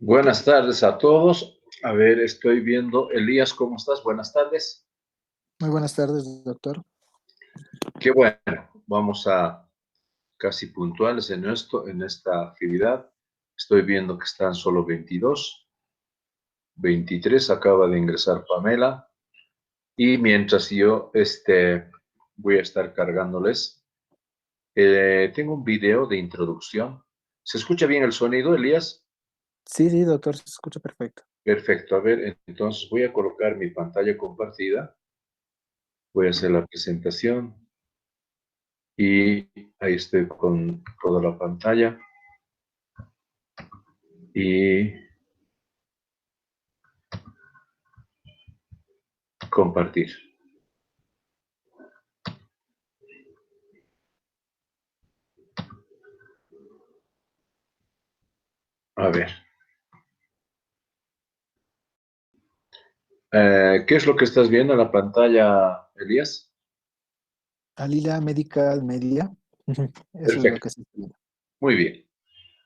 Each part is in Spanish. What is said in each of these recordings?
Buenas tardes a todos. A ver, estoy viendo. Elías, ¿cómo estás? Buenas tardes. Muy buenas tardes, doctor. Qué bueno. Vamos a casi puntuales en esta actividad. Estoy viendo que están solo 22. 23 acaba de ingresar Pamela. Y mientras yo voy a estar cargándoles. Tengo un video de introducción. ¿Se escucha bien el sonido, Elías? Sí, doctor, se escucha perfecto. Perfecto. A ver, entonces voy a colocar mi pantalla compartida. Voy a hacer la presentación. Y ahí estoy con toda la pantalla. Y compartir. A ver. ¿Qué es lo que estás viendo en la pantalla, Elías? Alila Medical Media. Eso es lo Perfecto. que se está viendo. Muy bien.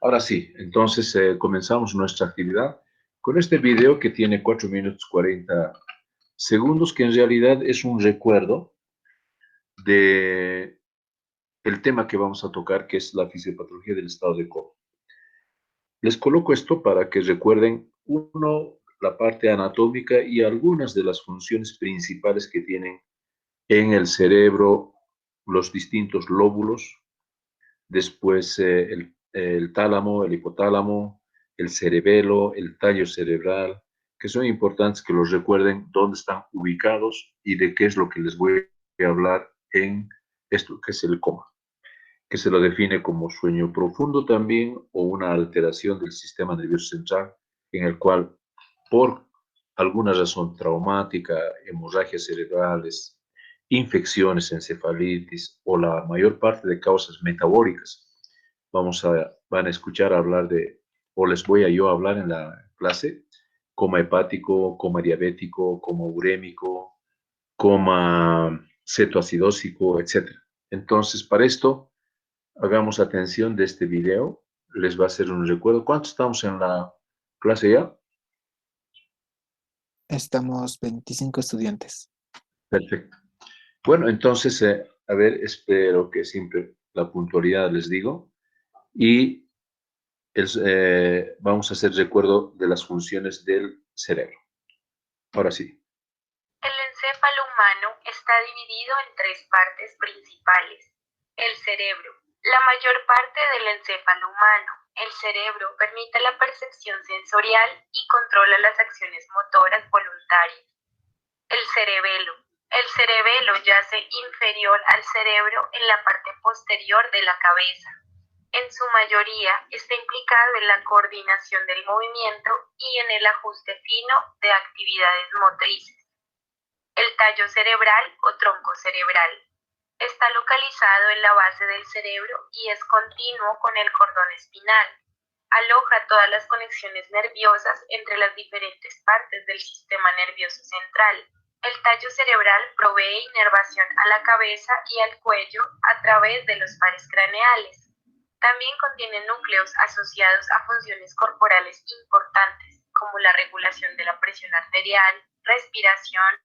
Ahora sí, entonces comenzamos nuestra actividad con este video que tiene 4 minutos 40 segundos, que en realidad es un recuerdo de el tema que vamos a tocar, que es la fisiopatología del estado de coma. Les coloco esto para que recuerden, uno, la parte anatómica y algunas de las funciones principales que tienen en el cerebro los distintos lóbulos, después el tálamo, el hipotálamo, el cerebelo, el tallo cerebral, que son importantes que los recuerden dónde están ubicados y de qué es lo que les voy a hablar en esto que es el coma, que se lo define como sueño profundo también o una alteración del sistema nervioso central en el cual por alguna razón traumática, hemorragias cerebrales, infecciones, encefalitis o la mayor parte de causas metabólicas, van a escuchar hablar de, o les voy a yo hablar en la clase, coma hepático, coma diabético, coma urémico, coma cetoacidósico, etc. Entonces, para esto, hagamos atención de este video. Les va a hacer un recuerdo. ¿Cuántos estamos en la clase ya? Estamos 25 estudiantes. Perfecto. Bueno, entonces, a ver, espero que siempre la puntualidad les digo. Y vamos a hacer recuerdo de las funciones del cerebro. Ahora sí. El encéfalo humano está dividido en tres partes principales. El cerebro. La mayor parte del encéfalo humano, el cerebro, permite la percepción sensorial y controla las acciones motoras voluntarias. El cerebelo. El cerebelo yace inferior al cerebro en la parte posterior de la cabeza. En su mayoría está implicado en la coordinación del movimiento y en el ajuste fino de actividades motrices. El tallo cerebral o tronco cerebral. Está localizado en la base del cerebro y es continuo con el cordón espinal. Aloja todas las conexiones nerviosas entre las diferentes partes del sistema nervioso central. El tallo cerebral provee inervación a la cabeza y al cuello a través de los pares craneales. También contiene núcleos asociados a funciones corporales importantes, como la regulación de la presión arterial, respiración,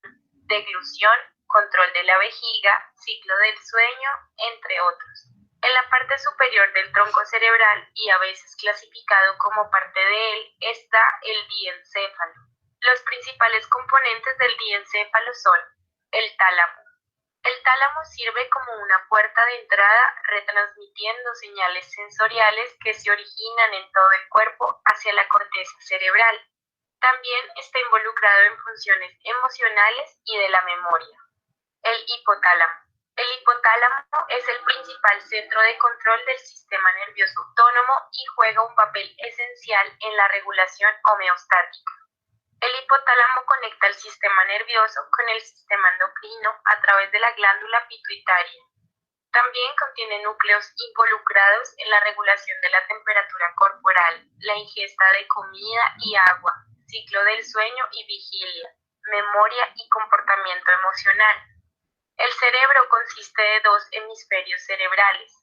deglución, control de la vejiga, ciclo del sueño, entre otros. En la parte superior del tronco cerebral, y a veces clasificado como parte de él, está el diencéfalo. Los principales componentes del diencéfalo son el tálamo. El tálamo sirve como una puerta de entrada retransmitiendo señales sensoriales que se originan en todo el cuerpo hacia la corteza cerebral. También está involucrado en funciones emocionales y de la memoria. El hipotálamo. El hipotálamo es el principal centro de control del sistema nervioso autónomo y juega un papel esencial en la regulación homeostática. El hipotálamo conecta el sistema nervioso con el sistema endocrino a través de la glándula pituitaria. También contiene núcleos involucrados en la regulación de la temperatura corporal, la ingesta de comida y agua, ciclo del sueño y vigilia, memoria y comportamiento emocional. El cerebro consiste de dos hemisferios cerebrales.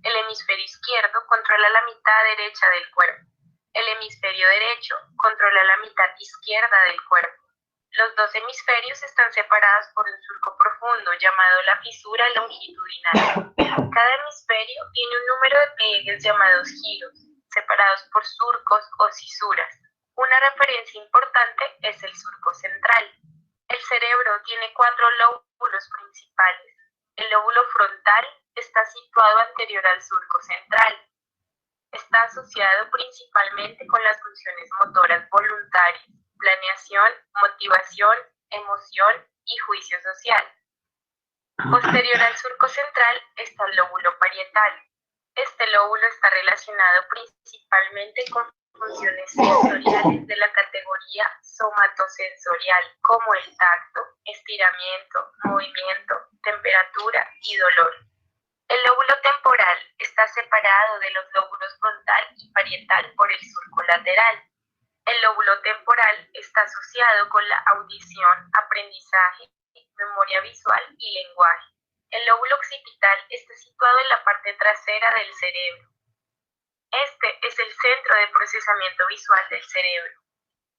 El hemisferio izquierdo controla la mitad derecha del cuerpo. El hemisferio derecho controla la mitad izquierda del cuerpo. Los dos hemisferios están separados por un surco profundo llamado la fisura longitudinal. Cada hemisferio tiene un número de pliegues llamados giros, separados por surcos o cisuras. Una referencia importante es el surco central. El cerebro tiene 4 lóbulos principales. El lóbulo frontal está situado anterior al surco central. Está asociado principalmente con las funciones motoras voluntarias, planeación, motivación, emoción y juicio social. Posterior al surco central está el lóbulo parietal. Este lóbulo está relacionado principalmente con funciones sensoriales de la categoría somatosensorial, como el tacto, estiramiento, movimiento, temperatura y dolor. El lóbulo temporal está separado de los lóbulos frontal y parietal por el surco lateral. El lóbulo temporal está asociado con la audición, aprendizaje, memoria visual y lenguaje. El lóbulo occipital está situado en la parte trasera del cerebro. Este es el centro de procesamiento visual del cerebro.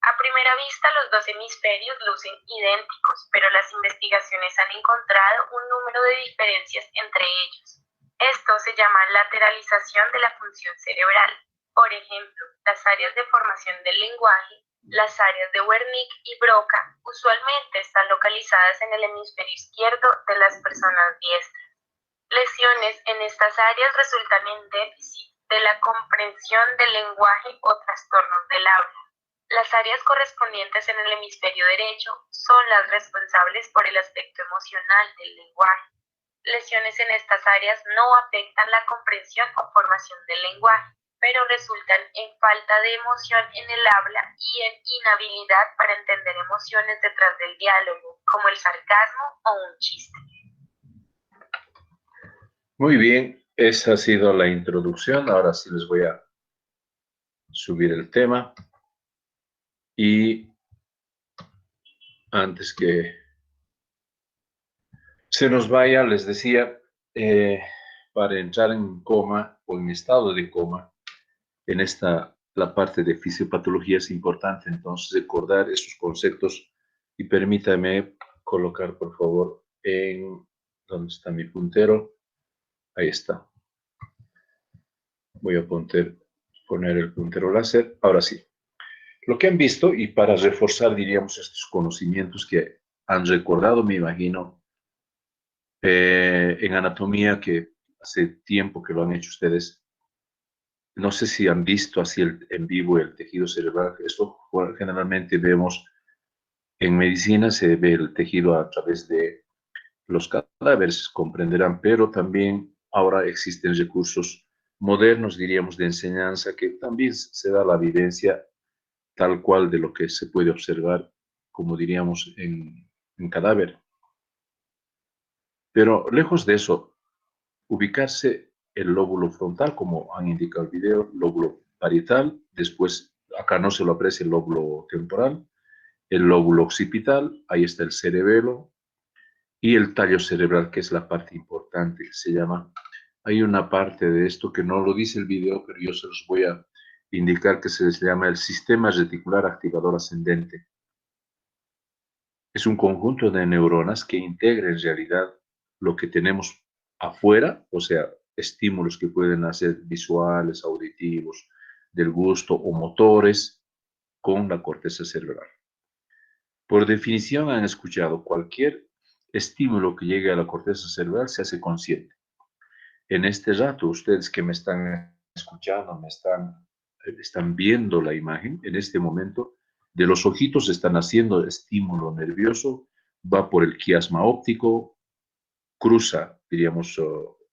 A primera vista, los dos hemisferios lucen idénticos, pero las investigaciones han encontrado un número de diferencias entre ellos. Esto se llama lateralización de la función cerebral. Por ejemplo, las áreas de formación del lenguaje, las áreas de Wernicke y Broca, usualmente están localizadas en el hemisferio izquierdo de las personas diestras. Lesiones en estas áreas resultan en déficit de la comprensión del lenguaje o trastornos del habla. Las áreas correspondientes en el hemisferio derecho son las responsables por el aspecto emocional del lenguaje. Lesiones en estas áreas no afectan la comprensión o formación del lenguaje, pero resultan en falta de emoción en el habla y en inhabilidad para entender emociones detrás del diálogo, como el sarcasmo o un chiste. Muy bien, esa ha sido la introducción. Ahora sí les voy a subir el tema. Y antes que se nos vaya, les decía, para entrar en coma o en estado de coma, en la parte de fisiopatología es importante entonces recordar esos conceptos y permítame colocar, por favor, ¿dónde está mi puntero? Ahí está. Voy a poner el puntero láser. Ahora sí. Lo que han visto, y para reforzar, diríamos, estos conocimientos que han recordado, me imagino, en anatomía, que hace tiempo que lo han hecho ustedes. No sé si han visto así en vivo el tejido cerebral. Esto generalmente vemos en medicina, se ve el tejido a través de los cadáveres, comprenderán, pero también ahora existen recursos modernos, diríamos, de enseñanza, que también se da la evidencia tal cual de lo que se puede observar, como diríamos, en cadáver. Pero lejos de eso, ubicarse el lóbulo frontal, como han indicado el video, lóbulo parietal, después acá no se lo aprecia el lóbulo temporal, el lóbulo occipital, ahí está el cerebelo, y el tallo cerebral, que es la parte importante, que se llama. Hay una parte de esto que no lo dice el video, pero yo se los voy a indicar, que se les llama el sistema reticular activador ascendente. Es un conjunto de neuronas que integra en realidad lo que tenemos afuera, o sea, estímulos que pueden ser visuales, auditivos, del gusto o motores, con la corteza cerebral. Por definición, han escuchado, cualquier estímulo que llegue a la corteza cerebral se hace consciente. En este rato, ustedes que me están escuchando, están viendo la imagen, en este momento De los ojitos están haciendo estímulo nervioso, va por el quiasma óptico, cruza, diríamos,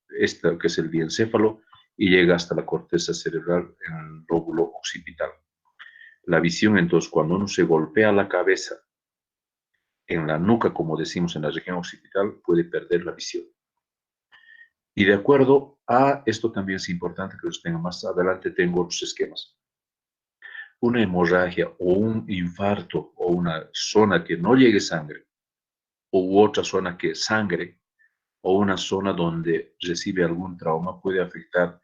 este que es el diencéfalo, y llega hasta la corteza cerebral en el lóbulo occipital. La visión, entonces, cuando uno se golpea la cabeza en la nuca, como decimos en la región occipital, puede perder la visión. Y de acuerdo a esto también es importante que los tenga más adelante, tengo otros esquemas. Una hemorragia o un infarto o una zona que no llegue sangre, u otra zona que sangre, o una zona donde recibe algún trauma, puede afectar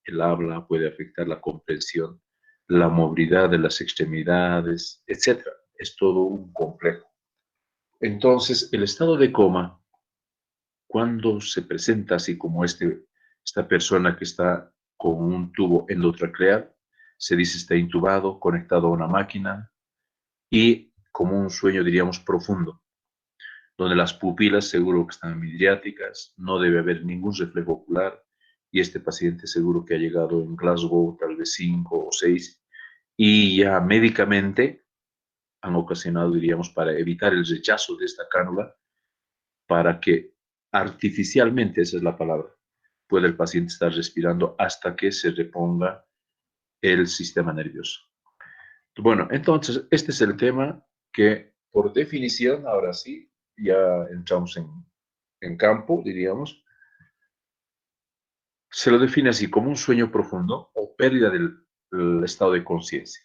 el habla, puede afectar la comprensión, la movilidad de las extremidades, etc. Es todo un complejo. Entonces, el estado de coma, cuando se presenta así como esta persona que está con un tubo endotraqueal, se dice está intubado, conectado a una máquina y como un sueño, diríamos, profundo, donde las pupilas seguro que están midriáticas, no debe haber ningún reflejo ocular y este paciente seguro que ha llegado en Glasgow, tal vez 5 o 6, y ya médicamente han ocasionado, diríamos, para evitar el rechazo de esta cánula, para que artificialmente, esa es la palabra, pueda el paciente estar respirando hasta que se reponga el sistema nervioso. Bueno, entonces, este es el tema que, por definición, ahora sí, ya entramos en campo, diríamos, se lo define así como un sueño profundo o pérdida del estado de conciencia.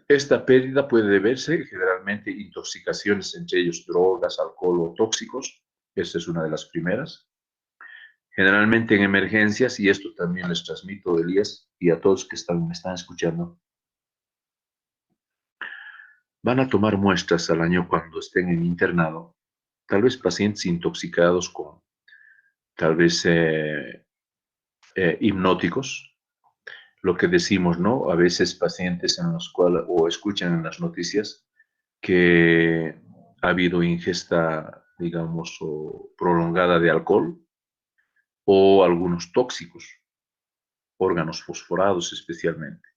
Esta pérdida puede deberse generalmente a intoxicaciones, entre ellos drogas, alcohol o tóxicos. Esta es una de las primeras. Generalmente en emergencias, y esto también les transmito, Elías, y a todos que me están escuchando, van a tomar muestras al año cuando estén en internado, tal vez pacientes intoxicados con tal vez hipnóticos, lo que decimos, ¿no? A veces pacientes en los cuales, o escuchan en las noticias, que ha habido ingesta, digamos, o prolongada de alcohol o algunos tóxicos, órganos fosforados especialmente.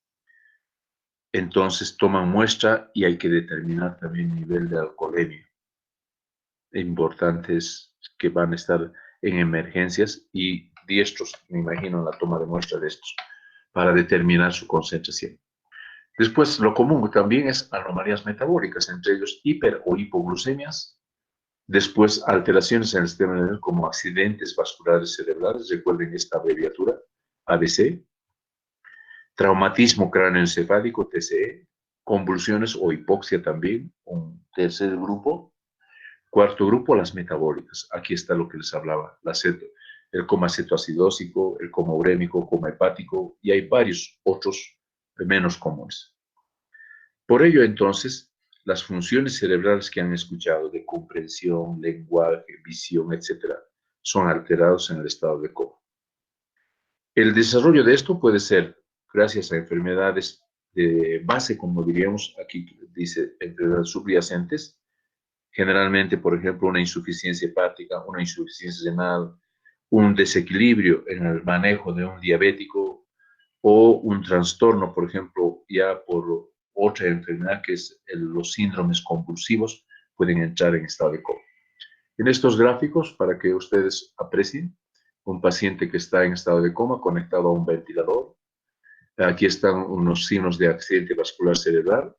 Entonces toman muestra y hay que determinar también el nivel de alcoholemia. Importantes que van a estar en emergencias y diestros, me imagino, en la toma de muestra de estos, para determinar su concentración. Después, lo común también es anomalías metabólicas, entre ellos hiper o hipoglucemias. Después, alteraciones en el sistema nervioso como accidentes vasculares cerebrales, recuerden esta abreviatura, ABC. Traumatismo cráneoencefálico, TCE. Convulsiones o hipoxia también, un tercer grupo. Cuarto grupo, las metabólicas. Aquí está lo que les hablaba, el coma cetoacidósico, el coma urémico, coma hepático, y hay varios otros menos comunes. Por ello, entonces, las funciones cerebrales que han escuchado de comprensión, lenguaje, visión, etc., son alterados en el estado de coma. El desarrollo de esto puede ser gracias a enfermedades de base, como diríamos, aquí dice enfermedades subyacentes, generalmente, por ejemplo, una insuficiencia hepática, una insuficiencia renal, un desequilibrio en el manejo de un diabético o un trastorno, por ejemplo, ya por otra enfermedad que es los síndromes convulsivos, pueden entrar en estado de coma. En estos gráficos, para que ustedes aprecien, un paciente que está en estado de coma conectado a un ventilador. Aquí están unos signos de accidente vascular cerebral,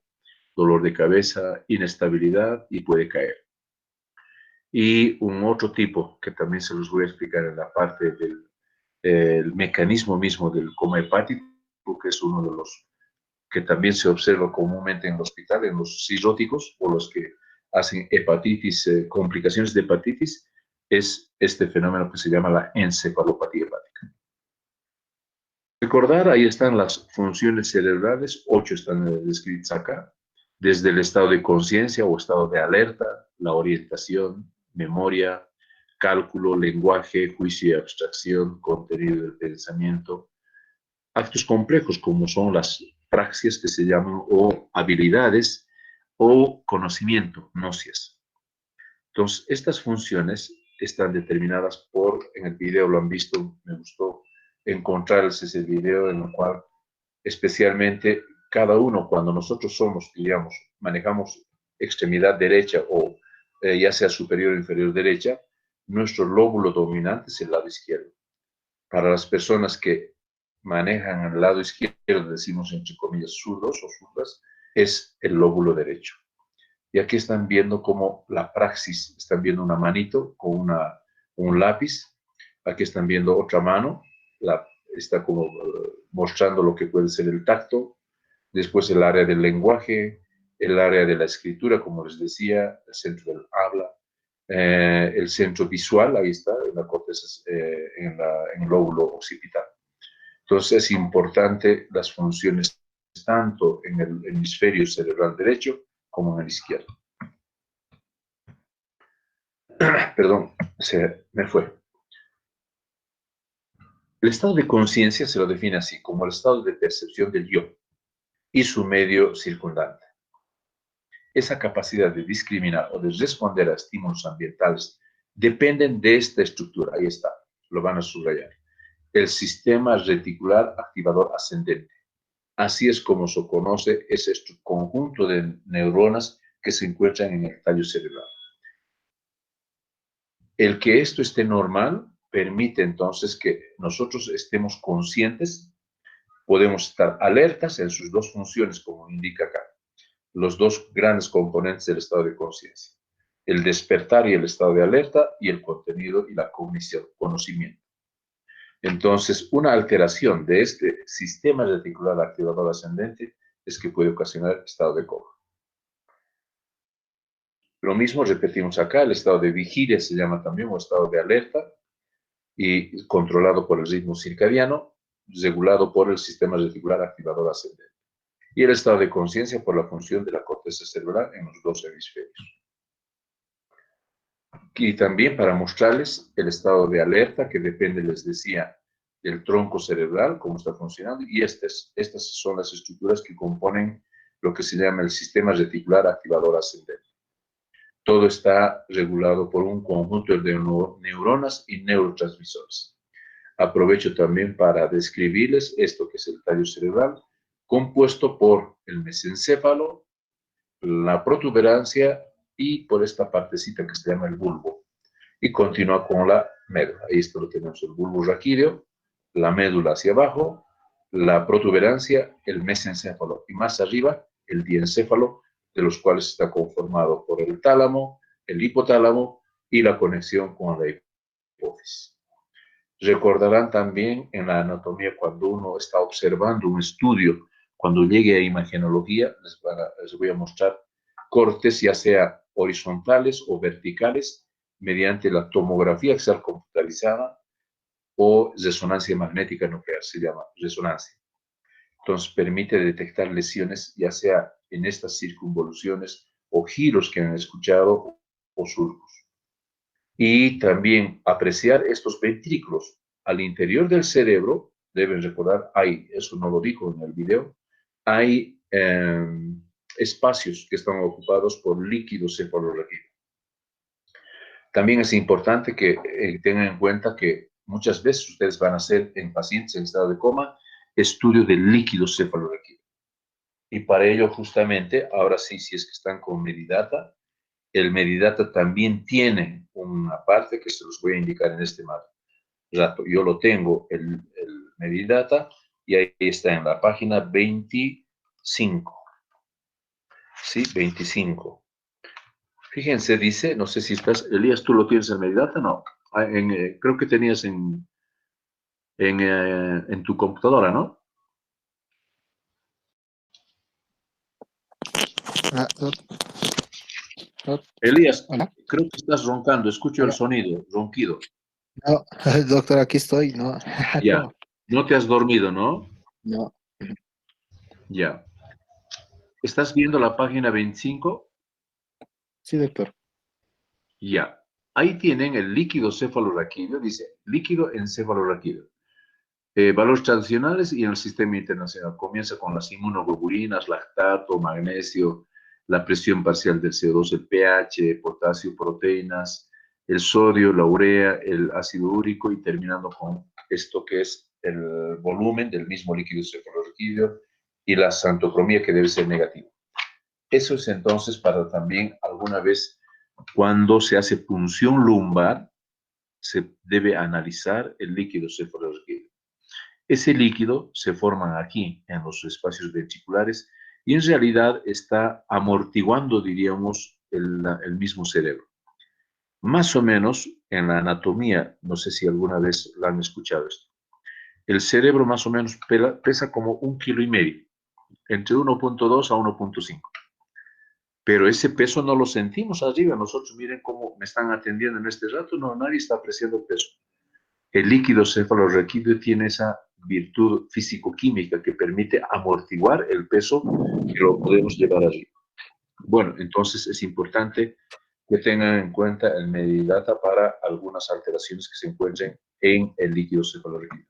dolor de cabeza, inestabilidad y puede caer. Y un otro tipo que también se los voy a explicar en la parte del mecanismo mismo del coma hepático, que es uno de los que también se observa comúnmente en el hospital, en los cirróticos o los que hacen hepatitis, complicaciones de hepatitis, es este fenómeno que se llama la encefalopatía hepática. Recordar, ahí están las funciones cerebrales, 8 están descritas acá, desde el estado de conciencia o estado de alerta, la orientación, memoria, cálculo, lenguaje, juicio y abstracción, contenido del pensamiento, actos complejos como son las praxias que se llaman o habilidades o conocimiento, gnosis. Entonces, estas funciones están determinadas en el video lo han visto, me gustó encontrarles ese video en el cual especialmente cada uno, cuando nosotros somos, digamos, manejamos extremidad derecha o ya sea superior o inferior derecha, nuestro lóbulo dominante es el lado izquierdo. Para las personas que manejan el lado izquierdo, decimos entre comillas zurdos o zurdas, es el lóbulo derecho. Y aquí están viendo como la praxis, están viendo una manito con un lápiz, aquí están viendo otra mano, está como mostrando lo que puede ser el tacto, después el área del lenguaje, el área de la escritura, como les decía, el centro del habla, el centro visual, ahí está, en la corteza, en el lóbulo occipital. Entonces es importante las funciones tanto en el hemisferio cerebral derecho como en el izquierdo. Perdón, se me fue. El estado de conciencia se lo define así, como el estado de percepción del yo y su medio circundante. Esa capacidad de discriminar o de responder a estímulos ambientales dependen de esta estructura. Ahí está, lo van a subrayar. El sistema reticular activador ascendente. Así es como se conoce ese conjunto de neuronas que se encuentran en el tallo cerebral. El que esto esté normal permite entonces que nosotros estemos conscientes, podemos estar alertas en sus dos funciones, como indica acá, los dos grandes componentes del estado de conciencia, el despertar y el estado de alerta y el contenido y la cognición, conocimiento. Entonces, una alteración de este sistema reticular activador ascendente es que puede ocasionar estado de coma. Lo mismo repetimos acá, el estado de vigilia se llama también o estado de alerta y controlado por el ritmo circadiano, regulado por el sistema reticular activador ascendente. Y el estado de conciencia por la función de la corteza cerebral en los dos hemisferios. Y también para mostrarles el estado de alerta que depende, les decía, del tronco cerebral, cómo está funcionando, y estas son las estructuras que componen lo que se llama el sistema reticular activador ascendente. Todo está regulado por un conjunto de neuronas y neurotransmisores. Aprovecho también para describirles esto que es el tallo cerebral, compuesto por el mesencéfalo, la protuberancia y por esta partecita que se llama el bulbo. Y continúa con la médula. Ahí está lo tenemos, el bulbo raquídeo, la médula hacia abajo, la protuberancia, el mesencéfalo y más arriba el diencéfalo, de los cuales está conformado por el tálamo, el hipotálamo y la conexión con la hipófisis. Recordarán también en la anatomía cuando uno está observando un estudio, cuando llegue a imagenología, les voy a mostrar cortes ya sea horizontales o verticales mediante la tomografía axial computarizada o resonancia magnética nuclear, se llama resonancia. Entonces permite detectar lesiones ya sea en estas circunvoluciones o giros que han escuchado o surcos. Y también apreciar estos ventrículos. Al interior del cerebro, deben recordar, eso no lo dijo en el video, hay espacios que están ocupados por líquido cefalorraquídeo. También es importante que tengan en cuenta que muchas veces ustedes van a hacer en pacientes en estado de coma estudio del líquido cefalorraquídeo. Y para ello justamente, ahora sí, si es que están con Medidata, el Medidata también tiene una parte que se los voy a indicar en este rato. Yo lo tengo, el Medidata, y ahí está en la página 25. Sí, 25. Fíjense, dice, no sé si estás, Elías, ¿tú lo tienes en Medidata? No. Creo que tenías en tu computadora, ¿no? Elías, Hola. creo que estás roncando, escucho Hola. el sonido, ronquido. No, doctor, aquí estoy, no. Ya, ¿Cómo? no te has dormido, ¿no? No. Ya. ¿Estás viendo la página 25? Sí, doctor. Ya. Ahí tienen el líquido cefalorraquídeo, dice líquido encefalorraquídeo. Valores tradicionales y en el sistema internacional. Comienza con las inmunoglobulinas, lactato, magnesio, la presión parcial del CO2, el pH, potasio, proteínas, el sodio, la urea, el ácido úrico y terminando con esto que es el volumen del mismo líquido cefalorraquídeo y la santocromía que debe ser negativa. Eso es entonces para también alguna vez cuando se hace punción lumbar, se debe analizar el líquido cefalorraquídeo. Ese líquido se forma aquí, en los espacios ventriculares, y en realidad está amortiguando, diríamos, el mismo cerebro. Más o menos en la anatomía, no sé si alguna vez la han escuchado esto, el cerebro más o menos pesa como 1,5 kilos, entre 1,2 a 1,5. Pero ese peso no lo sentimos arriba. Nosotros, miren cómo me están atendiendo en este rato, no, nadie está apreciando el peso. El líquido cefalorraquídeo tiene esa virtud físico-química que permite amortiguar el peso que lo podemos llevar arriba. Bueno, entonces es importante que tengan en cuenta el Medidata para algunas alteraciones que se encuentren en el líquido cefalorraquídeo.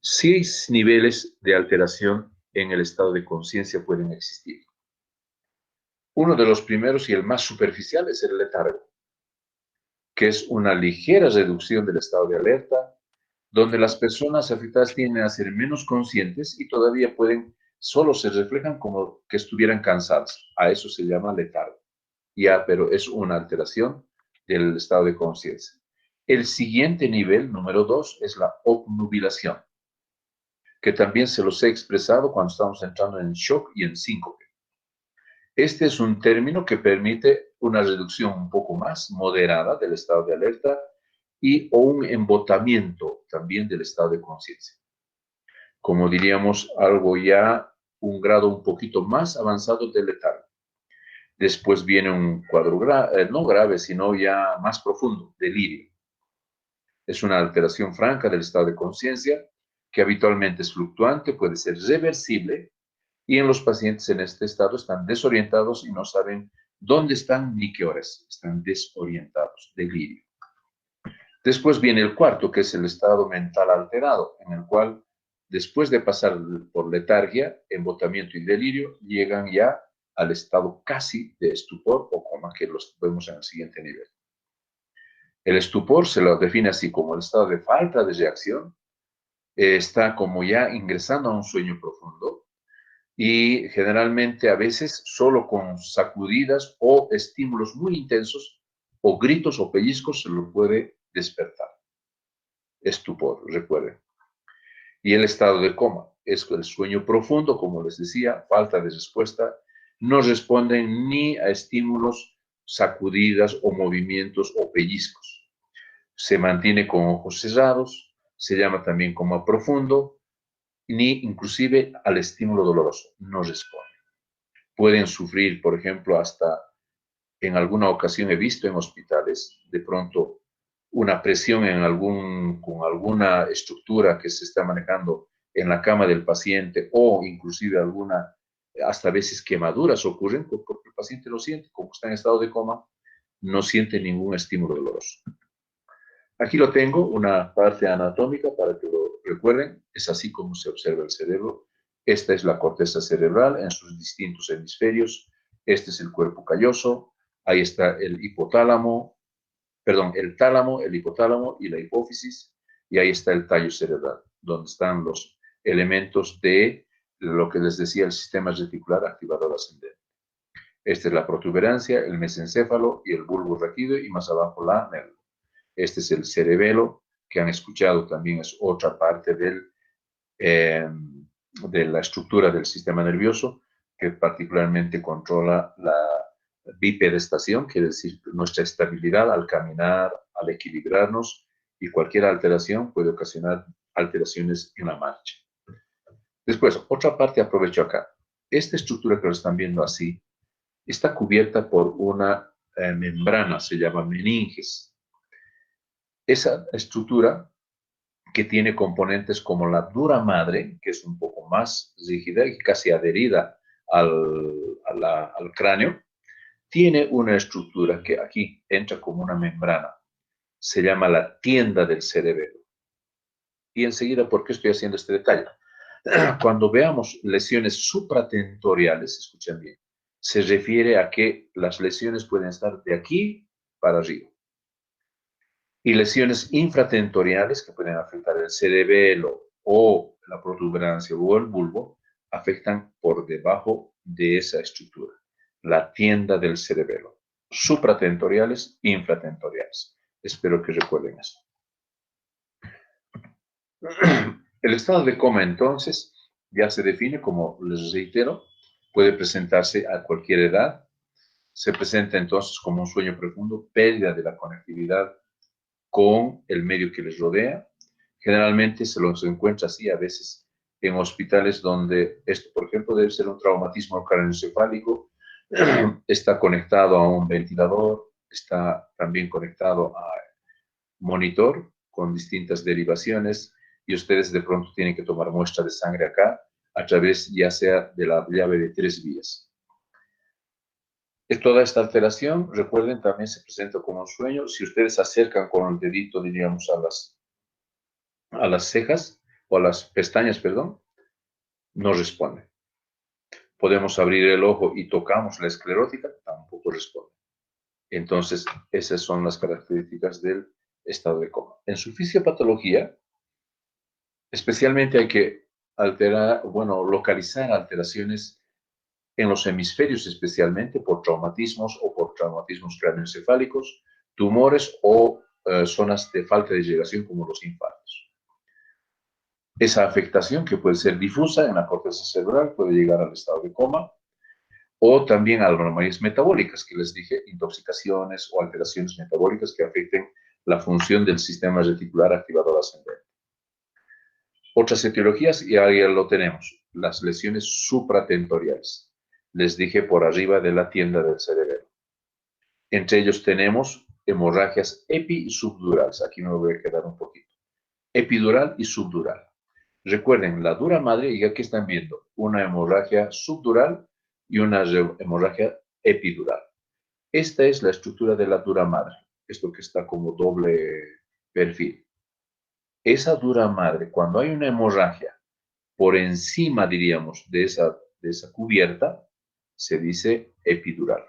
6 niveles de alteración en el estado de conciencia pueden existir. Uno de los primeros y el más superficial es el letargo, que es una ligera reducción del estado de alerta, donde las personas afectadas tienden a ser menos conscientes y todavía solo se reflejan como que estuvieran cansadas. A eso se llama letargo. Ya, pero es una alteración del estado de conciencia. El siguiente nivel, número 2, es la obnubilación, que también se los he expresado cuando estamos entrando en shock y en síncope. Este es un término que permite una reducción un poco más moderada del estado de alerta o un embotamiento también del estado de conciencia. Como diríamos, un grado un poquito más avanzado del letargo. Después viene un cuadro no grave, sino ya más profundo, delirio. Es una alteración franca del estado de conciencia que habitualmente es fluctuante, puede ser reversible, y en los pacientes en este estado están desorientados y no saben dónde están ni qué horas. Están desorientados, delirio. Después viene el cuarto, que es el estado mental alterado, en el cual, después de pasar por letargia, embotamiento y delirio, llegan ya al estado casi de estupor o coma, que los vemos en el siguiente nivel. El estupor se lo define así como el estado de falta de reacción, está como ya ingresando a un sueño profundo, y generalmente a veces solo con sacudidas o estímulos muy intensos o gritos o pellizcos se lo puede despertar. Estupor, recuerden. Y el estado de coma es el sueño profundo, como les decía, falta de respuesta, no responden ni a estímulos, sacudidas o movimientos o pellizcos. Se mantiene con ojos cerrados, se llama también coma profundo, ni inclusive al estímulo doloroso, no responden. Pueden sufrir, por ejemplo, hasta en alguna ocasión he visto en hospitales, de pronto una presión con alguna estructura que se está manejando en la cama del paciente o inclusive hasta a veces quemaduras ocurren porque el paciente lo siente, como está en estado de coma, no siente ningún estímulo doloroso. Aquí lo tengo, una parte anatómica para que lo recuerden, es así como se observa el cerebro. Esta es la corteza cerebral en sus distintos hemisferios, este es el cuerpo calloso, ahí está el hipotálamo, el tálamo, el hipotálamo y la hipófisis, y ahí está el tallo cerebral, donde están los elementos de lo que les decía el sistema reticular activador ascendente. Esta es la protuberancia, el mesencéfalo y el bulbo raquídeo, y más abajo la nerva. Este es el cerebelo, que han escuchado también es otra parte de la estructura del sistema nervioso, que particularmente controla la bipedestación, quiere decir nuestra estabilidad al caminar, al equilibrarnos, y cualquier alteración puede ocasionar alteraciones en la marcha. Después, otra parte aprovecho acá. Esta estructura que lo están viendo así, está cubierta por una membrana, se llama meninges. Esa estructura que tiene componentes como la dura madre, que es un poco más rígida y casi adherida al cráneo, tiene una estructura que aquí entra como una membrana. Se llama la tienda del cerebelo. Y enseguida, ¿por qué estoy haciendo este detalle? Cuando veamos lesiones supratentoriales, escuchen bien, se refiere a que las lesiones pueden estar de aquí para arriba. Y lesiones infratentoriales que pueden afectar el cerebelo, o la protuberancia o el bulbo afectan por debajo de esa estructura, la tienda del cerebelo, supratentoriales e infratentoriales. Espero que recuerden eso. El estado de coma, entonces, ya se define, como les reitero, puede presentarse a cualquier edad. Se presenta entonces como un sueño profundo, pérdida de la conectividad con el medio que les rodea. Generalmente se los encuentra así a veces en hospitales donde esto, por ejemplo, debe ser un traumatismo craneoencefálico, está conectado a un ventilador, está también conectado a monitor con distintas derivaciones y ustedes de pronto tienen que tomar muestra de sangre acá a través ya sea de la llave de 3 vías. Toda esta alteración, recuerden, también se presenta como un sueño. Si ustedes se acercan con el dedito, diríamos, a las cejas o a las pestañas, perdón, no responde. Podemos abrir el ojo y tocamos la esclerótica, tampoco responde. Entonces, esas son las características del estado de coma. En su fisiopatología, especialmente hay que localizar alteraciones en los hemisferios, especialmente por traumatismos o por traumatismos craneoencefálicos, tumores o zonas de falta de irrigación como los infartos. Esa afectación, que puede ser difusa en la corteza cerebral, puede llegar al estado de coma, o también a anomalías metabólicas, que les dije, intoxicaciones o alteraciones metabólicas que afecten la función del sistema reticular activador ascendente. Otras etiologías, y ahí lo tenemos, las lesiones supratentoriales. Les dije por arriba de la tienda del cerebelo. Entre ellos tenemos hemorragias epi y subdurales. Aquí me voy a quedar un poquito. Epidural y subdural. Recuerden, la dura madre, y aquí están viendo, una hemorragia subdural y una hemorragia epidural. Esta es la estructura de la dura madre. Esto que está como doble perfil. Esa dura madre, cuando hay una hemorragia por encima, diríamos, de esa cubierta, se dice epidural.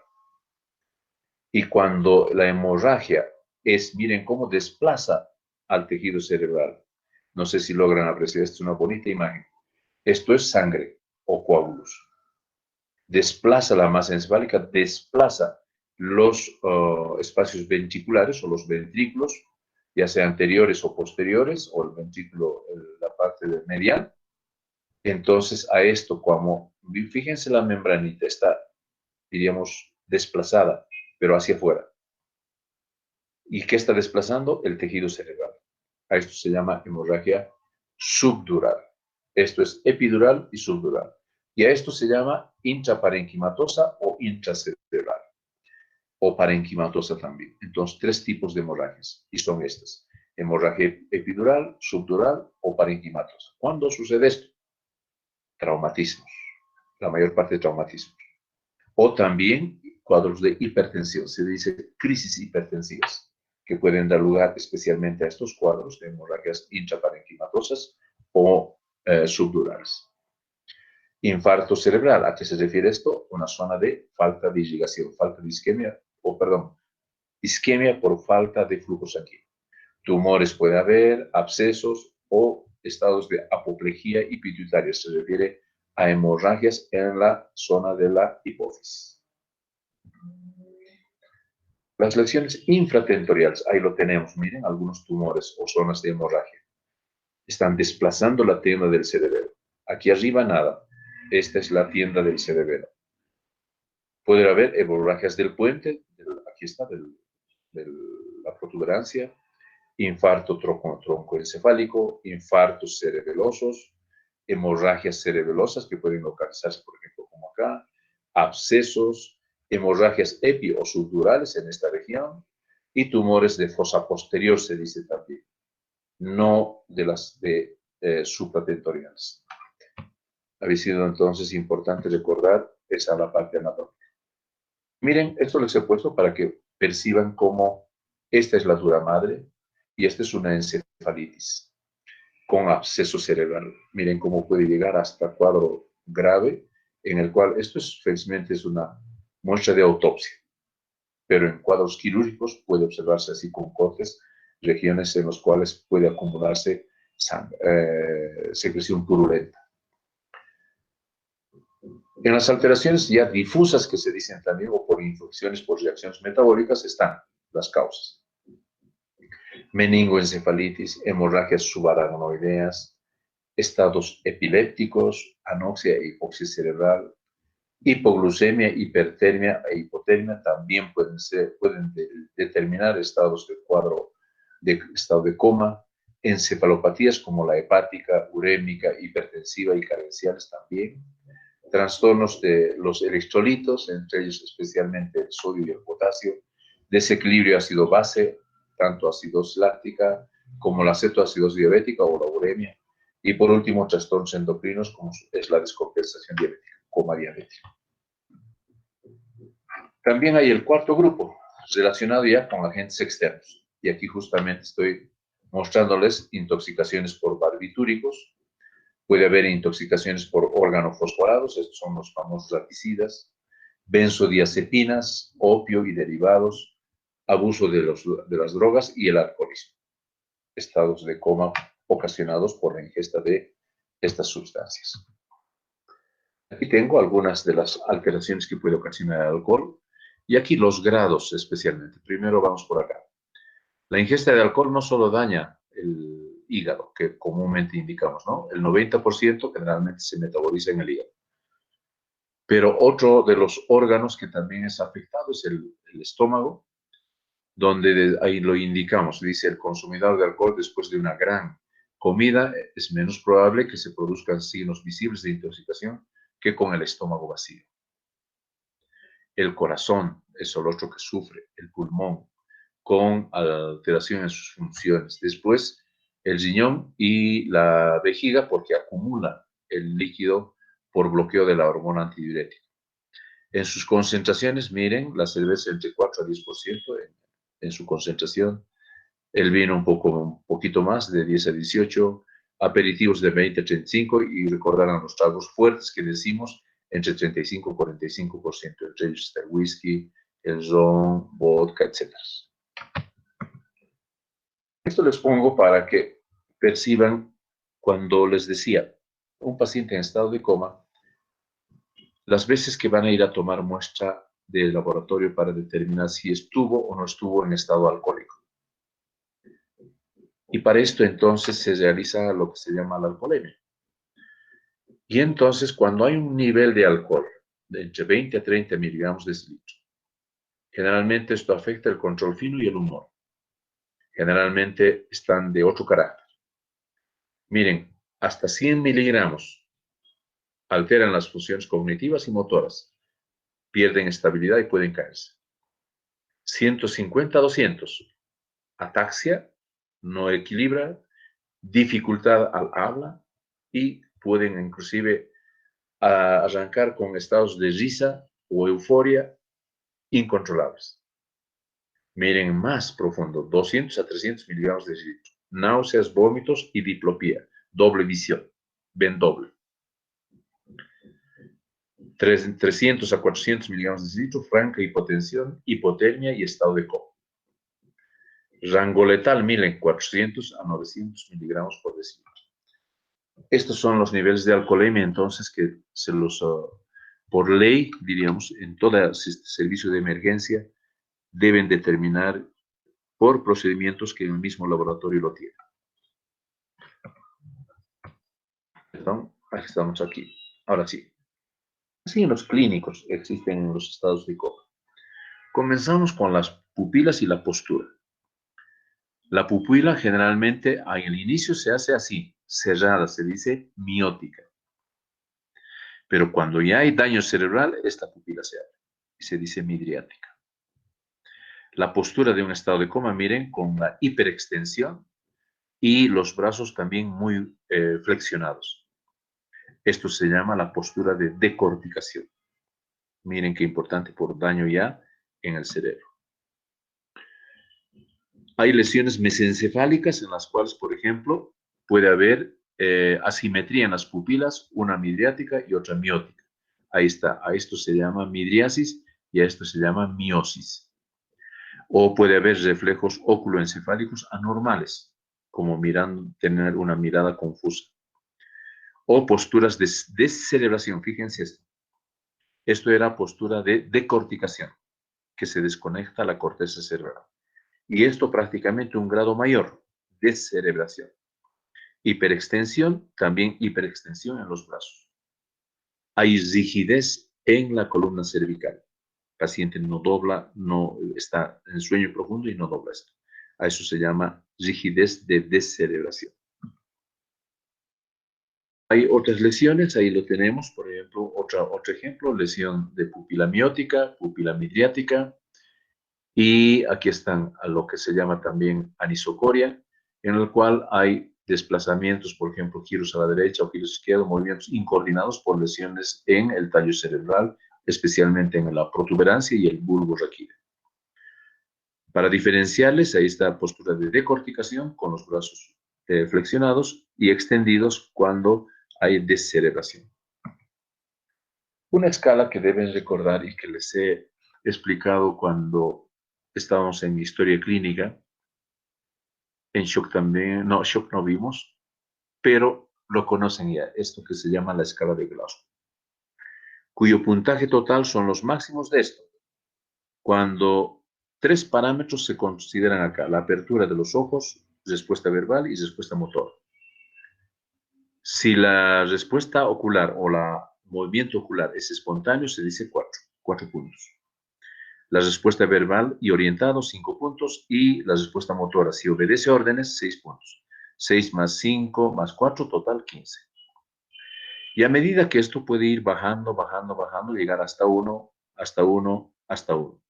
Y cuando la hemorragia miren cómo desplaza al tejido cerebral. No sé si logran apreciar, esta es una bonita imagen. Esto es sangre o coágulos. Desplaza la masa encefálica, desplaza los espacios ventriculares o los ventrículos, ya sea anteriores o posteriores, o el ventrículo, la parte medial. Entonces, a esto, como, fíjense, la membranita está, diríamos, desplazada, pero hacia afuera. ¿Y qué está desplazando? El tejido cerebral. A esto se llama hemorragia subdural. Esto es epidural y subdural. Y a esto se llama intraparenquimatosa o intracerebral. O parenquimatosa también. Entonces, 3 tipos de hemorragias. Y son estas. Hemorragia epidural, subdural o parenquimatosa. ¿Cuándo sucede esto? Traumatismos. La mayor parte de traumatismos. O también cuadros de hipertensión. Se dice crisis hipertensivas, que pueden dar lugar especialmente a estos cuadros de hemorragias intraparenquimatosas o subdurales. Infarto cerebral, ¿a qué se refiere esto? Una zona de falta de irrigación, falta de isquemia, isquemia por falta de flujo sanguíneo. Tumores puede haber, abscesos o estados de apoplejía y pituitaria. Se refiere a hemorragias en la zona de la hipófisis. Las lesiones infratentoriales, ahí lo tenemos, miren, algunos tumores o zonas de hemorragia. Están desplazando la tienda del cerebelo. Aquí arriba nada. Esta es la tienda del cerebelo. Puede haber hemorragias del puente, aquí está, de la protuberancia, infarto troncoencefálico, infartos cerebelosos, hemorragias cerebelosas que pueden localizarse, por ejemplo, como acá, abscesos, hemorragias epi o subdurales en esta región y tumores de fosa posterior, se dice también, no de las supratentoriales. Había sido entonces importante recordar esa la parte anatómica. Miren, esto les he puesto para que perciban cómo esta es la dura madre y esta es una encefalitis con absceso cerebral. Miren cómo puede llegar hasta cuadro grave, en el cual esto felizmente es una muestra de autopsia, pero en cuadros quirúrgicos puede observarse así con cortes, regiones en los cuales puede acumularse secreción purulenta. En las alteraciones ya difusas que se dicen también, o por infecciones por reacciones metabólicas, están las causas. Meningoencefalitis, hemorragias subaracnoideas, estados epilépticos, anoxia e hipoxia cerebral, hipoglucemia, hipertermia e hipotermia también pueden determinar estados de estado de coma, encefalopatías como la hepática, urémica, hipertensiva y carenciales también, trastornos de los electrolitos, entre ellos especialmente el sodio y el potasio, desequilibrio ácido-base, tanto acidosis láctica como la cetoacidosis diabética o la uremia, y por último trastornos endocrinos como es la descompensación diabética, coma diabético. También hay el cuarto grupo, relacionado ya con agentes externos, y aquí justamente estoy mostrándoles intoxicaciones por barbitúricos. Puede haber intoxicaciones por organofosforados, estos son los famosos raticidas, benzodiazepinas, opio y derivados, abuso de las drogas y el alcoholismo. Estados de coma ocasionados por la ingesta de estas sustancias. Aquí tengo algunas de las alteraciones que puede ocasionar el alcohol y aquí los grados especialmente. Primero vamos por acá. La ingesta de alcohol no solo daña el hígado, que comúnmente indicamos, ¿no? El 90% generalmente se metaboliza en el hígado. Pero otro de los órganos que también es afectado es el estómago, donde ahí lo indicamos, dice el consumidor de alcohol después de una gran comida es menos probable que se produzcan signos visibles de intoxicación que con el estómago vacío. El corazón es el otro que sufre, el pulmón, con alteración en sus funciones. Después, el riñón y la vejiga porque acumula el líquido por bloqueo de la hormona antidiurética. En sus concentraciones, miren, la cerveza entre 4 a 10% en su concentración, el vino un poquito más, de 10 a 18, aperitivos de 20 a 35, y recordarán los tragos fuertes que decimos entre 35 y 45%, entre ellos está el whisky, el ron, vodka, etc. Esto les pongo para que perciban cuando les decía, un paciente en estado de coma, las veces que van a ir a tomar muestra de laboratorio para determinar si estuvo o no estuvo en estado alcohólico. Y para esto entonces se realiza lo que se llama la alcoholemia. Y entonces cuando hay un nivel de alcohol de entre 20 a 30 miligramos de decilitro, generalmente esto afecta el control fino y el humor. Generalmente están de otro carácter. Miren, hasta 100 miligramos alteran las funciones cognitivas y motoras, pierden estabilidad y pueden caerse. 150 a 200, ataxia, no equilibra, dificultad al habla y pueden inclusive arrancar con estados de risa o euforia incontrolables. Miren más profundo, 200 a 300 miligramos de decilitro, náuseas, vómitos y diplopía, doble visión, ven doble. 300 a 400 miligramos de decilitro, franca hipotensión, hipotermia y estado de coma. Rango letal, miren, 400 a 900 miligramos por decilitro. Estos son los niveles de alcoholemia, entonces, que por ley, diríamos, en todo servicio de emergencia, deben determinar por procedimientos que el mismo laboratorio lo tiene. Perdón, estamos aquí. Ahora sí. Signos clínicos existen en los estados de coma. Comenzamos con las pupilas y la postura. La pupila generalmente en el inicio se hace así, cerrada, se dice miótica. Pero cuando ya hay daño cerebral, esta pupila se abre y se dice midriática. La postura de un estado de coma, miren, con la hiperextensión y los brazos también muy flexionados. Esto se llama la postura de decorticación. Miren qué importante por daño ya en el cerebro. Hay lesiones mesencefálicas en las cuales, por ejemplo, puede haber asimetría en las pupilas, una midriática y otra miótica. Ahí está, a esto se llama midriasis y a esto se llama miosis. O puede haber reflejos oculoencefálicos anormales. como mirando, tener una mirada confusa. O posturas de descerebración, fíjense esto. Esto era postura de decorticación, que se desconecta la corteza cerebral. Y esto prácticamente un grado mayor, descerebración. Hiperextensión, también hiperextensión en los brazos. Hay rigidez en la columna cervical. El paciente no dobla, no está en sueño profundo y no dobla esto. A eso se llama rigidez de descerebración. Hay otras lesiones, ahí lo tenemos, por ejemplo, otro ejemplo, lesión de pupila miótica, pupila midriática, y aquí están a lo que se llama también anisocoria, en el cual hay desplazamientos, por ejemplo, giros a la derecha o giros izquierdos, movimientos incoordinados por lesiones en el tallo cerebral, especialmente en la protuberancia y el bulbo raquídeo. Para diferenciarles, ahí está postura de decorticación con los brazos flexionados y extendidos cuando hay descerebración. Una escala que deben recordar y que les he explicado cuando estábamos en historia clínica, en shock también, no, shock no vimos, pero lo conocen ya, esto que se llama la escala de Glasgow, cuyo puntaje total son los máximos de esto. Cuando 3 parámetros se consideran acá, la apertura de los ojos, respuesta verbal y respuesta motor. Si la respuesta ocular o el movimiento ocular es espontáneo, se dice 4 puntos. La respuesta verbal y orientado, 5 puntos, y la respuesta motora, si obedece órdenes, 6 puntos. 6 más 5 más 4, total 15. Y a medida que esto puede ir bajando, llegar hasta 1, hasta 1, hasta 1.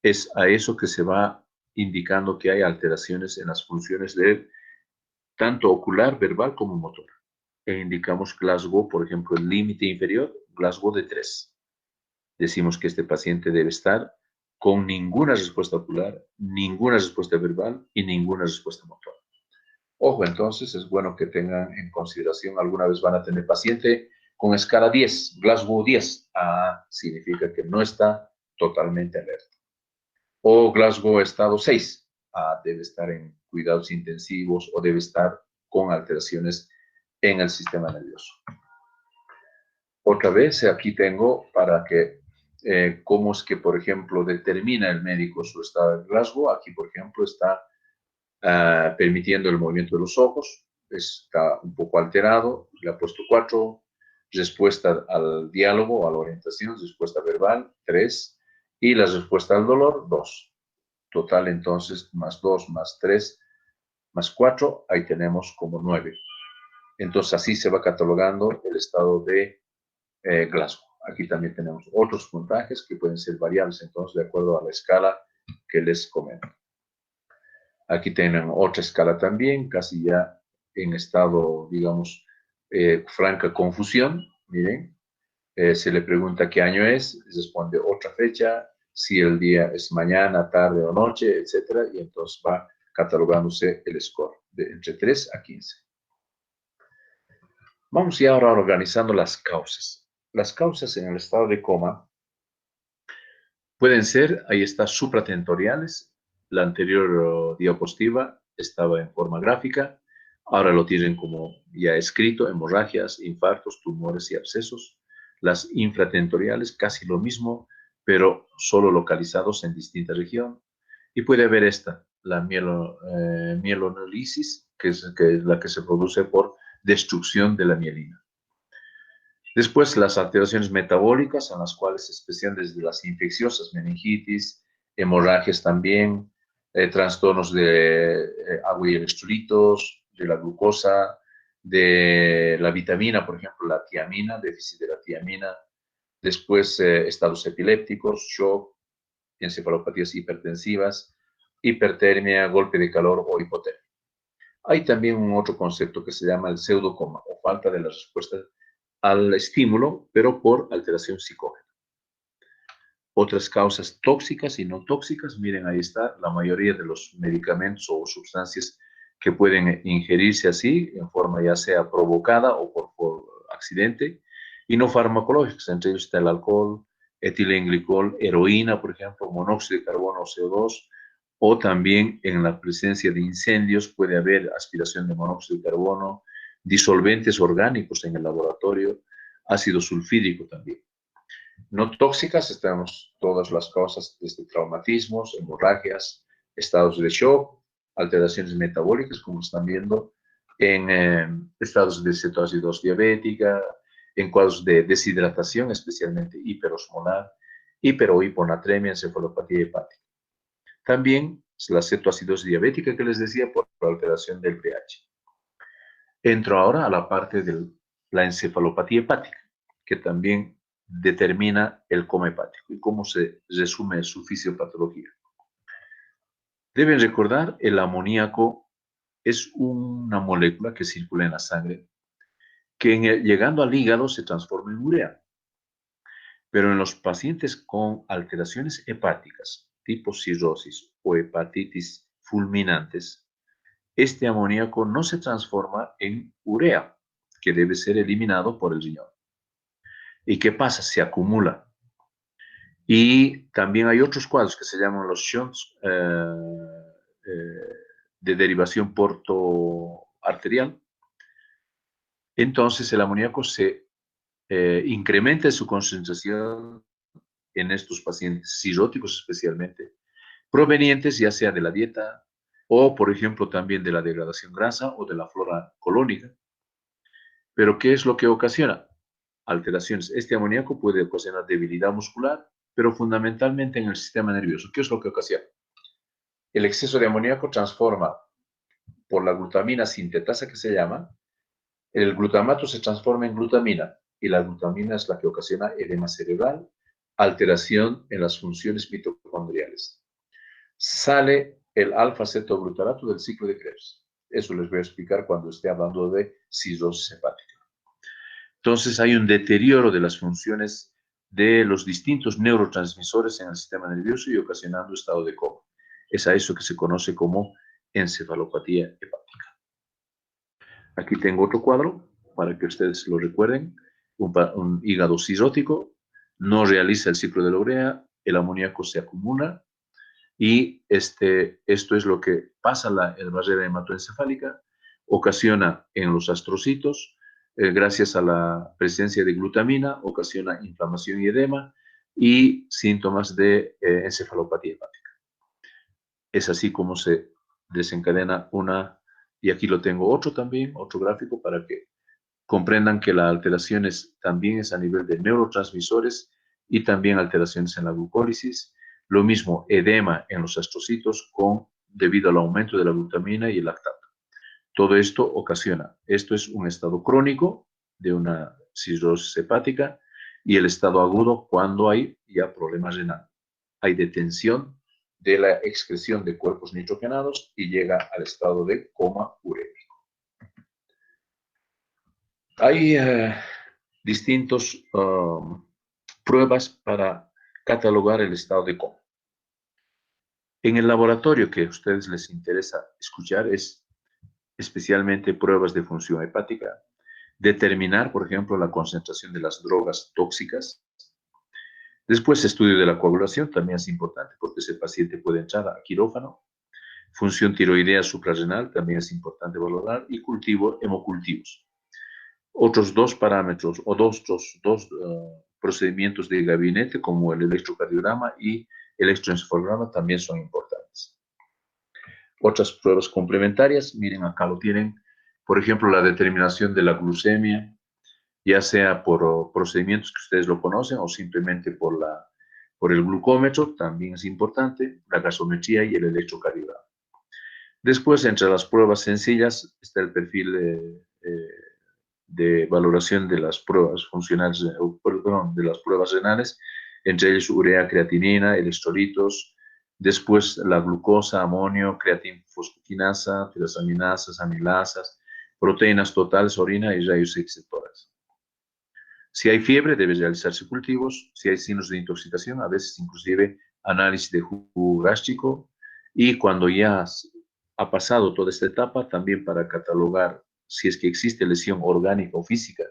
Es a eso que se va indicando que hay alteraciones en las funciones de tanto ocular, verbal como motor. E indicamos Glasgow, por ejemplo, el límite inferior, Glasgow de 3. Decimos que este paciente debe estar con ninguna respuesta ocular, ninguna respuesta verbal y ninguna respuesta motor. Ojo, entonces es bueno que tengan en consideración, alguna vez van a tener paciente con escala 10, Glasgow 10. Significa que no está totalmente alerta. O Glasgow estado 6. Debe estar en cuidados intensivos o debe estar con alteraciones en el sistema nervioso. Otra vez, aquí tengo para que, cómo es que, por ejemplo, determina el médico su estado de Glasgow. Aquí, por ejemplo, está permitiendo el movimiento de los ojos. Está un poco alterado, le ha puesto 4. Respuesta al diálogo, a la orientación, respuesta verbal, 3. Y la respuesta al dolor, 2. Total, entonces, más 2, más 3, más 4, ahí tenemos como 9. Entonces, así se va catalogando el estado de Glasgow. Aquí también tenemos otros puntajes que pueden ser variables, entonces, de acuerdo a la escala que les comento. Aquí tienen otra escala también, casi ya en estado, digamos, franca confusión. Miren, se le pregunta qué año es, responde otra fecha, si el día es mañana, tarde o noche, etcétera, y entonces va catalogándose el score de entre 3 a 15. Vamos ya ahora organizando las causas. Las causas en el estado de coma pueden ser, ahí está, supratentoriales. La anterior diapositiva estaba en forma gráfica. Ahora lo tienen como ya escrito, hemorragias, infartos, tumores y abscesos. Las infratentoriales, casi lo mismo, pero solo localizados en distinta región. Y puede haber esta, la mielonolisis, que es la que se produce por destrucción de la mielina. Después, las alteraciones metabólicas, en las cuales se especian desde las infecciosas, meningitis, hemorragias también, trastornos de agua y electrolitos, de la glucosa, de la vitamina, por ejemplo, la tiamina, déficit de la tiamina. Después, estados epilépticos, shock, encefalopatías hipertensivas, hipertermia, golpe de calor o hipotermia. Hay también un otro concepto que se llama el pseudocoma o falta de la respuesta al estímulo, pero por alteración psicógena. Otras causas tóxicas y no tóxicas, miren, ahí está, la mayoría de los medicamentos o sustancias que pueden ingerirse así, en forma ya sea provocada o por accidente, y no farmacológicas, entre ellos está el alcohol, etilenglicol, heroína, por ejemplo, monóxido de carbono o CO2, o también en la presencia de incendios puede haber aspiración de monóxido de carbono, disolventes orgánicos en el laboratorio, ácido sulfídrico también. No tóxicas, estamos todas las causas desde traumatismos, hemorragias, estados de shock, alteraciones metabólicas, como están viendo, en estados de cetoacidosis diabética, en cuadros de deshidratación, especialmente hiperosmolar, hiper o hiponatremia, encefalopatía hepática. También la cetoacidosis diabética que les decía por la alteración del pH. Entro ahora a la parte de la encefalopatía hepática, que también determina el coma hepático y cómo se resume su fisiopatología. Deben recordar, el amoníaco es una molécula que circula en la sangre que llegando al hígado se transforma en urea. Pero en los pacientes con alteraciones hepáticas, tipo cirrosis o hepatitis fulminantes, este amoníaco no se transforma en urea, que debe ser eliminado por el riñón. ¿Y qué pasa? Se acumula. Y también hay otros cuadros que se llaman los shunts de derivación portoarterial. Entonces el amoníaco se incrementa su concentración en estos pacientes cirróticos especialmente, provenientes ya sea de la dieta o, por ejemplo, también de la degradación grasa o de la flora colónica. Pero ¿qué es lo que ocasiona? Alteraciones. Este amoníaco puede ocasionar debilidad muscular, pero fundamentalmente en el sistema nervioso. ¿Qué es lo que ocasiona? El exceso de amoníaco transforma por la glutamina sintetasa que se llama, el glutamato se transforma en glutamina y la glutamina es la que ocasiona edema cerebral, alteración en las funciones mitocondriales. Sale el alfa-cetoglutarato del ciclo de Krebs. Eso les voy a explicar cuando esté hablando de cirrosis hepática. Entonces hay un deterioro de las funciones de los distintos neurotransmisores en el sistema nervioso y ocasionando estado de coma. Es a eso que se conoce como encefalopatía hepática. Aquí tengo otro cuadro para que ustedes lo recuerden. Un hígado cirrótico no realiza el ciclo de la urea, el amoníaco se acumula y esto es lo que pasa en la barrera hematoencefálica, ocasiona en los astrocitos, gracias a la presencia de glutamina, ocasiona inflamación y edema y síntomas de encefalopatía hepática. Es así como se desencadena y aquí lo tengo otro también, otro gráfico para que comprendan que la alteración también es a nivel de neurotransmisores y también alteraciones en la glucólisis. Lo mismo, edema en los astrocitos debido al aumento de la glutamina y el lactato. Todo esto ocasiona, esto es un estado crónico de una cirrosis hepática y el estado agudo cuando hay ya problemas renales. Hay detención de la excreción de cuerpos nitrogenados y llega al estado de coma urémico. Hay distintas pruebas para catalogar el estado de coma. En el laboratorio que a ustedes les interesa escuchar es especialmente pruebas de función hepática, determinar, por ejemplo, la concentración de las drogas tóxicas. Después, estudio de la coagulación, también es importante porque ese paciente puede entrar a quirófano. Función tiroidea suprarrenal, también es importante valorar, y hemocultivos. Otros dos parámetros o dos procedimientos de gabinete, como el electrocardiograma y electroencefalograma, también son importantes. Otras pruebas complementarias, miren acá lo tienen, por ejemplo, la determinación de la glucemia, ya sea por procedimientos que ustedes lo conocen o simplemente por el glucómetro, también es importante, la gasometría y el electrocardiograma. Después, entre las pruebas sencillas, está el perfil de valoración de las pruebas funcionales, de las pruebas renales, entre ellos urea, creatinina, electrolitos, después la glucosa, amonio, creatinfosfoquinasa, tirasaminasas, amilasas, proteínas totales, orina y rayos X tórax. Si hay fiebre, debe realizarse cultivos. Si hay signos de intoxicación, a veces inclusive análisis de jugo gástrico. Y cuando ya ha pasado toda esta etapa, también para catalogar si es que existe lesión orgánica o física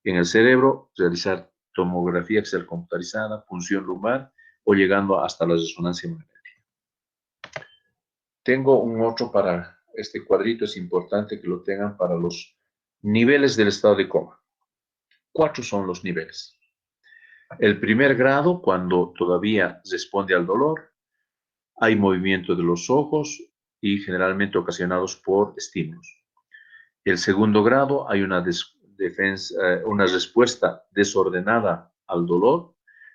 en el cerebro, realizar tomografía axial computarizada, punción lumbar o llegando hasta la resonancia magnética. Tengo un otro para este cuadrito, es importante que lo tengan para los niveles del estado de coma. 4 son los niveles. El primer grado, cuando todavía responde al dolor, hay movimiento de los ojos y generalmente ocasionados por estímulos. El segundo grado, hay una respuesta desordenada al dolor,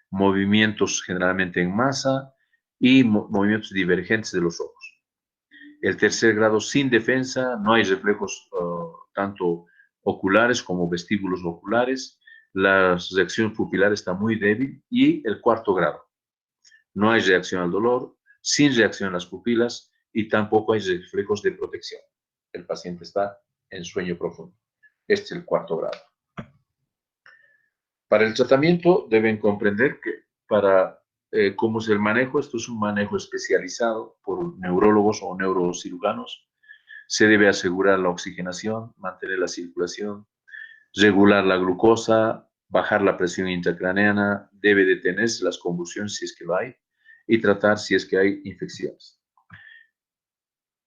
movimientos generalmente en masa y movimientos divergentes de los ojos. El tercer grado, sin defensa, no hay reflejos tanto oculares como vestíbulos oculares, la reacción pupilar está muy débil. Y el cuarto grado, no hay reacción al dolor, sin reacción a las pupilas y tampoco hay reflejos de protección. El paciente está en sueño profundo. Este es el cuarto grado. Para el tratamiento deben comprender que para cómo es el manejo, esto es un manejo especializado por neurólogos o neurocirujanos. Se debe asegurar la oxigenación, mantener la circulación, regular la glucosa, bajar la presión intracraneana, debe detenerse las convulsiones si es que lo hay y tratar si es que hay infecciones.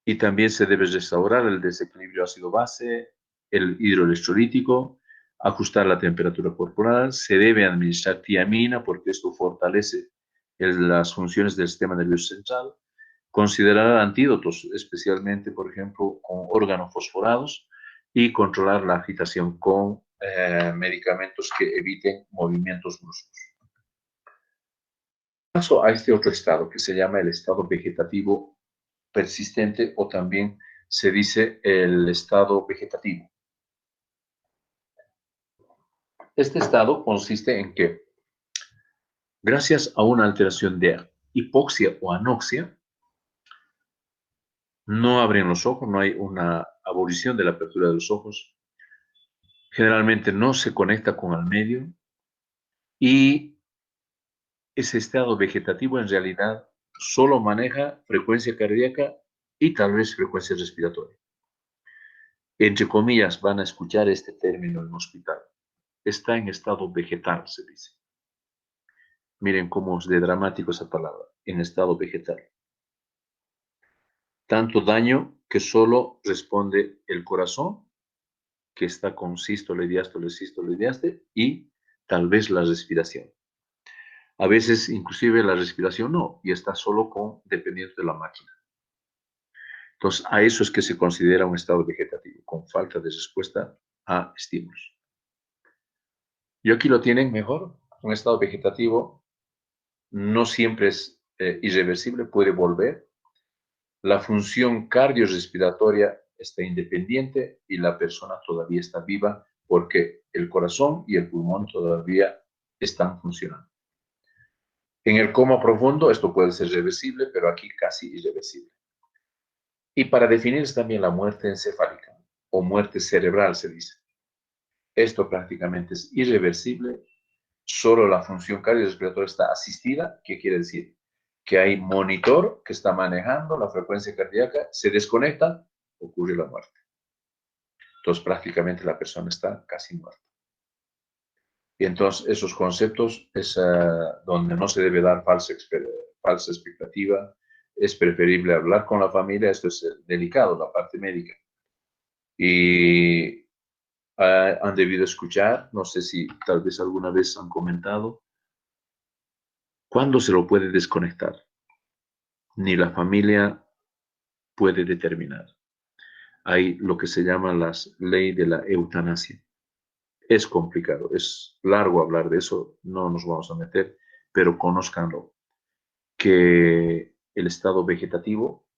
Y también se debe restaurar el desequilibrio ácido-base, el hidroelectrolítico, ajustar la temperatura corporal, se debe administrar tiamina porque esto fortalece las funciones del sistema nervioso central, considerar antídotos, especialmente, por ejemplo, con organofosforados y controlar la agitación con medicamentos que eviten movimientos bruscos. Paso a este otro estado que se llama el estado vegetativo persistente o también se dice el estado vegetativo. Este estado consiste en que, gracias a una alteración de hipoxia o anoxia, no abren los ojos, no hay una abolición de la apertura de los ojos, generalmente no se conecta con el medio y ese estado vegetativo en realidad solo maneja frecuencia cardíaca y tal vez frecuencia respiratoria. Entre comillas, van a escuchar este término en hospital. Está en estado vegetal, se dice. Miren cómo es de dramático esa palabra, en estado vegetal. Tanto daño que solo responde el corazón, que está con sístole, sístole, diástole, y tal vez la respiración. A veces, inclusive, la respiración no, y está solo dependiendo de la máquina. Entonces, a eso es que se considera un estado vegetativo, con falta de respuesta a estímulos. Y aquí lo tienen mejor. Un estado vegetativo no siempre es irreversible, puede volver. La función cardiorrespiratoria está independiente y la persona todavía está viva porque el corazón y el pulmón todavía están funcionando. En el coma profundo esto puede ser reversible, pero aquí casi irreversible. Y para definir también la muerte encefálica o muerte cerebral se dice. Esto prácticamente es irreversible, solo la función cardiorrespiratoria está asistida. ¿Qué quiere decir? Que hay monitor que está manejando la frecuencia cardíaca, se desconecta, ocurre la muerte. Entonces prácticamente la persona está casi muerta. Y entonces esos conceptos es donde no se debe dar falsa expectativa. Es preferible hablar con la familia, esto es delicado, la parte médica. Y han debido escuchar, no sé si tal vez alguna vez han comentado, ¿cuándo se lo puede desconectar? Ni la familia puede determinar. Hay lo que se llama la ley de la eutanasia. Es complicado, es largo hablar de eso, no nos vamos a meter, pero conózcanlo, que el estado vegetativo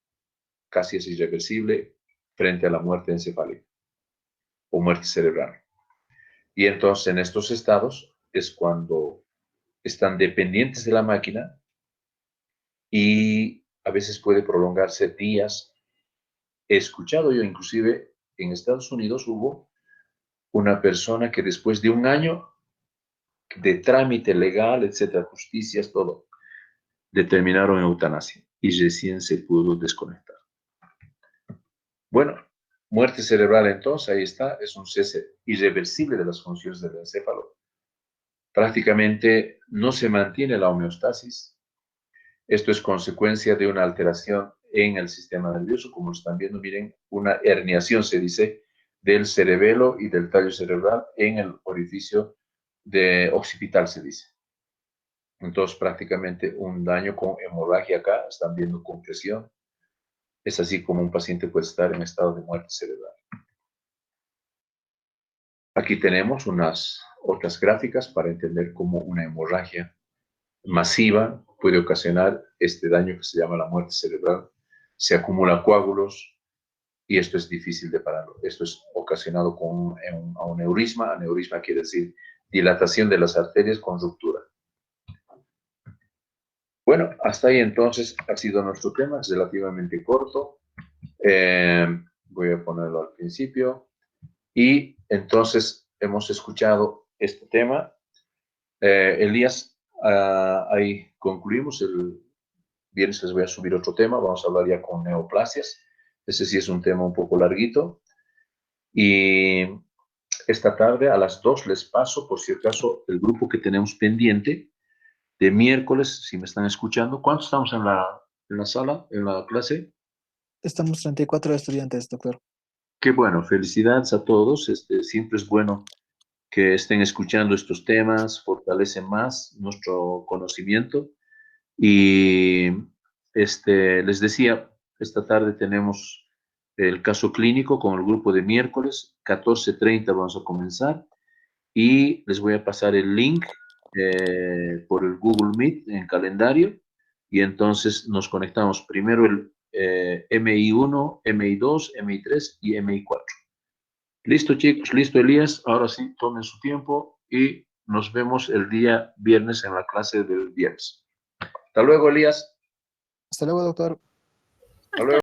casi es irreversible frente a la muerte encefálica o muerte cerebral. Y entonces en estos estados es cuando están dependientes de la máquina y a veces puede prolongarse días. He escuchado yo inclusive en Estados Unidos hubo una persona que después de un año de trámite legal, etcétera, justicias, todo, determinaron eutanasia y recién se pudo desconectar. Bueno, muerte cerebral entonces, ahí está, es un cese irreversible de las funciones del encéfalo. Prácticamente no se mantiene la homeostasis. Esto es consecuencia de una alteración en el sistema nervioso, como lo están viendo, miren, una herniación se dice del cerebelo y del tallo cerebral en el orificio occipital se dice. Entonces prácticamente un daño con hemorragia acá, están viendo compresión. Es así como un paciente puede estar en estado de muerte cerebral. Aquí tenemos unas otras gráficas para entender cómo una hemorragia masiva puede ocasionar este daño que se llama la muerte cerebral. Se acumulan coágulos y esto es difícil de pararlo. Esto es ocasionado con un aneurisma. Aneurisma quiere decir dilatación de las arterias con ruptura. Bueno, hasta ahí entonces ha sido nuestro tema, es relativamente corto. Voy a ponerlo al principio. Y entonces hemos escuchado este tema. Elías, ahí concluimos. El viernes les voy a subir otro tema. Vamos a hablar ya con neoplasias. Ese sí es un tema un poco larguito. Y esta tarde a las 2 les paso, por si acaso, el grupo que tenemos pendiente de miércoles, si me están escuchando. ¿Cuántos estamos en la sala, en la clase? Estamos 34 estudiantes, doctor. Qué bueno, felicidades a todos. Siempre es bueno que estén escuchando estos temas, fortalecen más nuestro conocimiento. Y les decía, esta tarde tenemos el caso clínico con el grupo de miércoles, 14:30 vamos a comenzar. Y les voy a pasar el link por el Google Meet en calendario. Y entonces nos conectamos primero el MI1, MI2, MI3 y MI4. Listo, chicos, listo, Elías. Ahora sí, tomen su tiempo y nos vemos el día viernes en la clase del viernes. Hasta luego, Elías. Hasta luego, doctor. Hasta luego.